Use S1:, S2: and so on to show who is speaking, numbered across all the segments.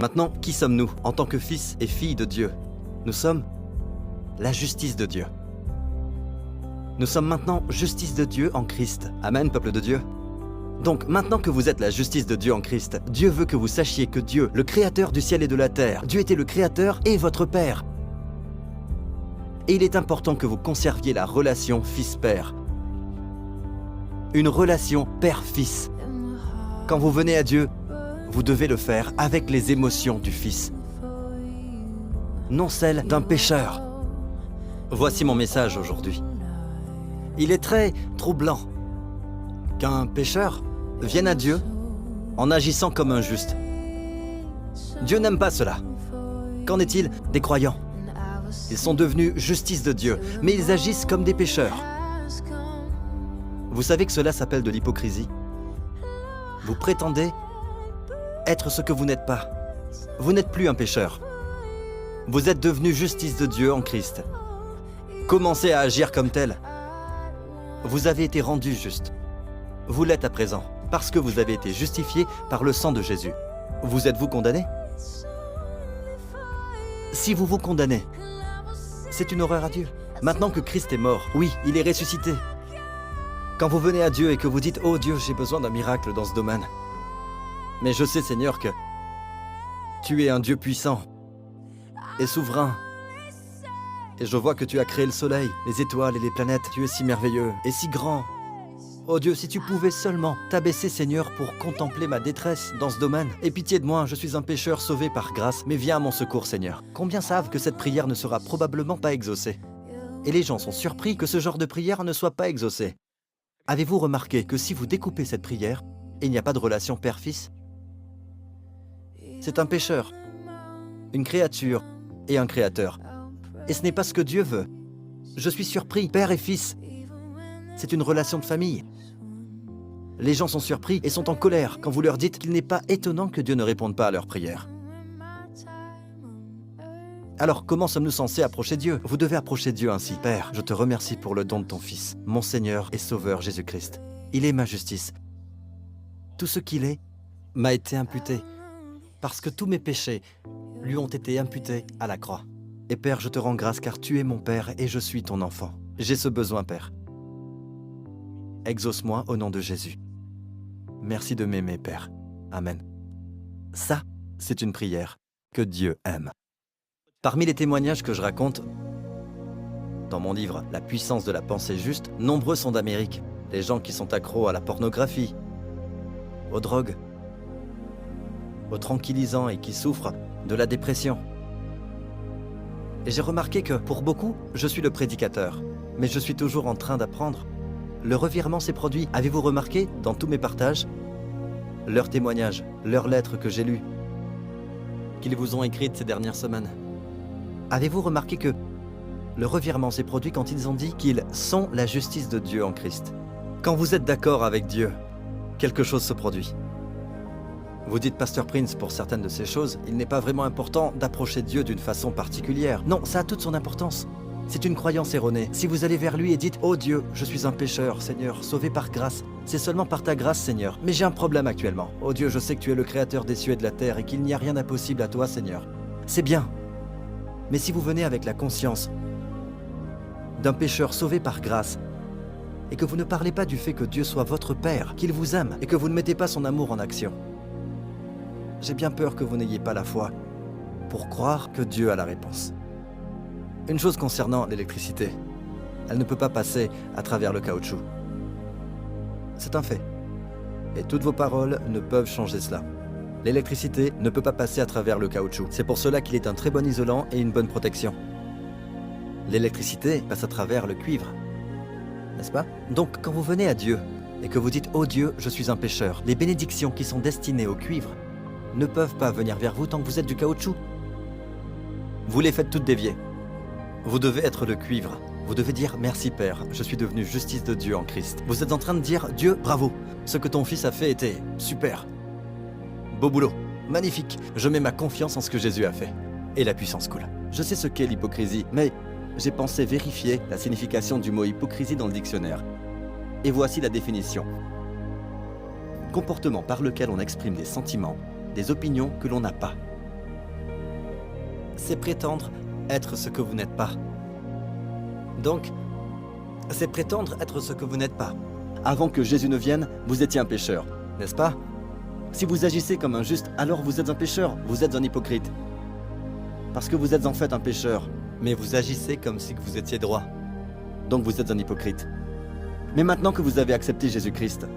S1: Maintenant, qui sommes-nous en tant que fils et filles de Dieu? Nous sommes la justice de Dieu. Nous sommes maintenant justice de Dieu en Christ. Amen, peuple de Dieu. Donc, maintenant que vous êtes la justice de Dieu en Christ, Dieu veut que vous sachiez que Dieu, le Créateur du ciel et de la terre, Dieu était le Créateur et votre Père. Et il est important que vous conserviez la relation fils-père. Une relation père-fils. Quand vous venez à Dieu, vous devez le faire avec les émotions du Fils, non celles d'un pécheur. Voici mon message aujourd'hui. Il est très troublant qu'un pécheur vienne à Dieu en agissant comme un juste. Dieu n'aime pas cela. Qu'en est-il des croyants? Ils sont devenus justice de Dieu, mais ils agissent comme des pécheurs. Vous savez que cela s'appelle de l'hypocrisie. Vous prétendez être ce que vous n'êtes pas. Vous n'êtes plus un pécheur. Vous êtes devenu justice de Dieu en Christ. Commencez à agir comme tel. Vous avez été rendu juste. Vous l'êtes à présent, parce que vous avez été justifié par le sang de Jésus. Vous êtes-vous condamné? Si vous vous condamnez, c'est une horreur à Dieu. Maintenant que Christ est mort, oui, il est ressuscité. Quand vous venez à Dieu et que vous dites « Oh Dieu, j'ai besoin d'un miracle dans ce domaine. Mais je sais, Seigneur, que tu es un Dieu puissant et souverain. Et je vois que tu as créé le soleil, les étoiles et les planètes. Tu es si merveilleux et si grand. Oh Dieu, si tu pouvais seulement t'abaisser, Seigneur, pour contempler ma détresse dans ce domaine. Aie pitié de moi, je suis un pécheur sauvé par grâce, mais viens à mon secours, Seigneur. » Combien savent que cette prière ne sera probablement pas exaucée? Et les gens sont surpris que ce genre de prière ne soit pas exaucée. Avez-vous remarqué que si vous découpez cette prière, il n'y a pas de relation père-fils? C'est un pécheur, une créature et un créateur. Et ce n'est pas ce que Dieu veut. Je suis surpris, père et fils. C'est une relation de famille. Les gens sont surpris et sont en colère quand vous leur dites qu'il n'est pas étonnant que Dieu ne réponde pas à leurs prières. Alors, comment sommes-nous censés approcher Dieu? Vous devez approcher Dieu ainsi. Père, je te remercie pour le don de ton Fils, mon Seigneur et Sauveur Jésus-Christ. Il est ma justice. Tout ce qu'il est m'a été imputé, parce que tous mes péchés lui ont été imputés à la croix. Et Père, je te rends grâce car tu es mon Père et je suis ton enfant. J'ai ce besoin, Père. Exauce-moi au nom de Jésus. Merci de m'aimer, Père. Amen. Ça, c'est une prière que Dieu aime. Parmi les témoignages que je raconte dans mon livre « La puissance de la pensée juste », nombreux sont d'Amérique. Les gens qui sont accros à la pornographie, aux drogues, aux tranquillisants et qui souffrent de la dépression. Et j'ai remarqué que, pour beaucoup, je suis le prédicateur, mais je suis toujours en train d'apprendre. Le revirement s'est produit. Avez-vous remarqué, dans tous mes partages, leurs témoignages, leurs lettres que j'ai lues, qu'ils vous ont écrites ces dernières semaines? Avez-vous remarqué que le revirement s'est produit quand ils ont dit qu'ils sont la justice de Dieu en Christ? Quand vous êtes d'accord avec Dieu, quelque chose se produit. Vous dites Pasteur Prince, pour certaines de ces choses, il n'est pas vraiment important d'approcher Dieu d'une façon particulière. Non, ça a toute son importance. C'est une croyance erronée. Si vous allez vers lui et dites « Oh Dieu, je suis un pécheur, Seigneur, sauvé par grâce. C'est seulement par ta grâce, Seigneur. Mais j'ai un problème actuellement. Oh Dieu, je sais que tu es le créateur des cieux et de la terre et qu'il n'y a rien d'impossible à toi, Seigneur. » C'est bien. Mais si vous venez avec la conscience d'un pécheur sauvé par grâce et que vous ne parlez pas du fait que Dieu soit votre Père, qu'il vous aime et que vous ne mettez pas son amour en action, j'ai bien peur que vous n'ayez pas la foi pour croire que Dieu a la réponse. Une chose concernant l'électricité, elle ne peut pas passer à travers le caoutchouc. C'est un fait. Et toutes vos paroles ne peuvent changer cela. L'électricité ne peut pas passer à travers le caoutchouc. C'est pour cela qu'il est un très bon isolant et une bonne protection. L'électricité passe à travers le cuivre, n'est-ce pas? Donc, quand vous venez à Dieu et que vous dites « Oh Dieu, je suis un pécheur », les bénédictions qui sont destinées au cuivre ne peuvent pas venir vers vous tant que vous êtes du caoutchouc. Vous les faites toutes dévier. Vous devez être le cuivre. Vous devez dire « Merci Père, je suis devenu justice de Dieu en Christ ». Vous êtes en train de dire « Dieu, bravo, ce que ton Fils a fait était super. Beau boulot, magnifique, je mets ma confiance en ce que Jésus a fait. » Et la puissance coule. Je sais ce qu'est l'hypocrisie, mais j'ai pensé vérifier la signification du mot hypocrisie dans le dictionnaire. Et voici la définition. Comportement par lequel on exprime des sentiments, des opinions que l'on n'a pas, c'est prétendre être ce que vous n'êtes pas. Donc, c'est prétendre être ce que vous n'êtes pas. Avant que Jésus ne vienne, vous étiez un pécheur, n'est-ce pas? Si vous agissez comme un juste, alors vous êtes un pécheur, vous êtes un hypocrite. Parce que vous êtes en fait un pécheur, mais vous agissez comme si vous étiez droit. Donc vous êtes un hypocrite. Mais maintenant que vous avez accepté Jésus-Christ,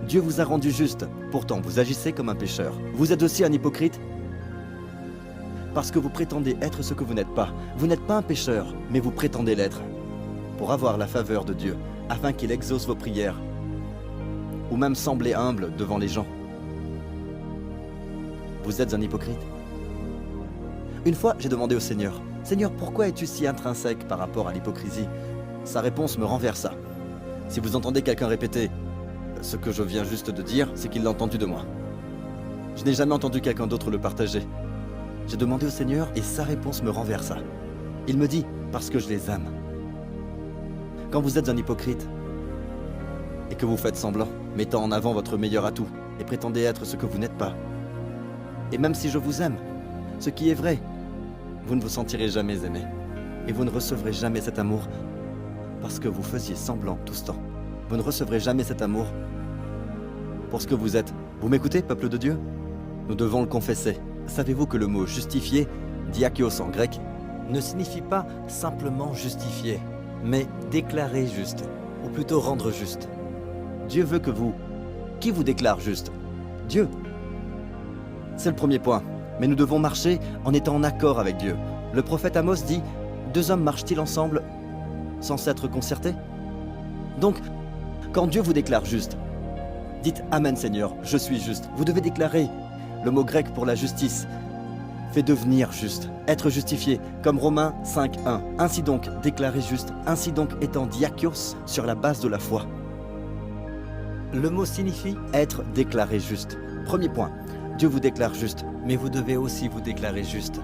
S1: Dieu vous a rendu juste. Pourtant, vous agissez comme un pécheur. Vous êtes aussi un hypocrite parce que vous prétendez être ce que vous n'êtes pas. Vous n'êtes pas un pécheur, mais vous prétendez l'être. Pour avoir la faveur de Dieu, afin qu'il exauce vos prières. Ou même sembler humble devant les gens. Vous êtes un hypocrite. Une fois, j'ai demandé au Seigneur, « Seigneur, pourquoi es-tu si intrinsèque par rapport à l'hypocrisie ?» Sa réponse me renversa. Si vous entendez quelqu'un répéter ce que je viens juste de dire, c'est qu'il l'a entendu de moi. Je n'ai jamais entendu quelqu'un d'autre le partager. J'ai demandé au Seigneur et sa réponse me renversa. Il me dit, parce que je les aime. Quand vous êtes un hypocrite et que vous faites semblant, mettant en avant votre meilleur atout et prétendez être ce que vous n'êtes pas, et même si je vous aime, ce qui est vrai, vous ne vous sentirez jamais aimé et vous ne recevrez jamais cet amour parce que vous faisiez semblant tout ce temps. Vous ne recevrez jamais cet amour pour ce que vous êtes. Vous m'écoutez, peuple de Dieu? Nous devons le confesser. Savez-vous que le mot « justifié », diakios en grec, ne signifie pas simplement justifier, mais déclarer juste, ou plutôt rendre juste. Dieu veut que vous... Qui vous déclare juste? Dieu. C'est le premier point. Mais nous devons marcher en étant en accord avec Dieu. Le prophète Amos dit « Deux hommes marchent-ils ensemble sans s'être concertés ?» Donc, quand Dieu vous déclare juste, dites « Amen Seigneur, je suis juste ». Vous devez déclarer. Le mot grec pour la justice fait devenir juste, être justifié, comme Romains 5:1. Ainsi donc, déclaré juste, ainsi donc étant diakios sur la base de la foi. Le mot signifie être déclaré juste. Premier point, Dieu vous déclare juste, mais vous devez aussi vous déclarer juste.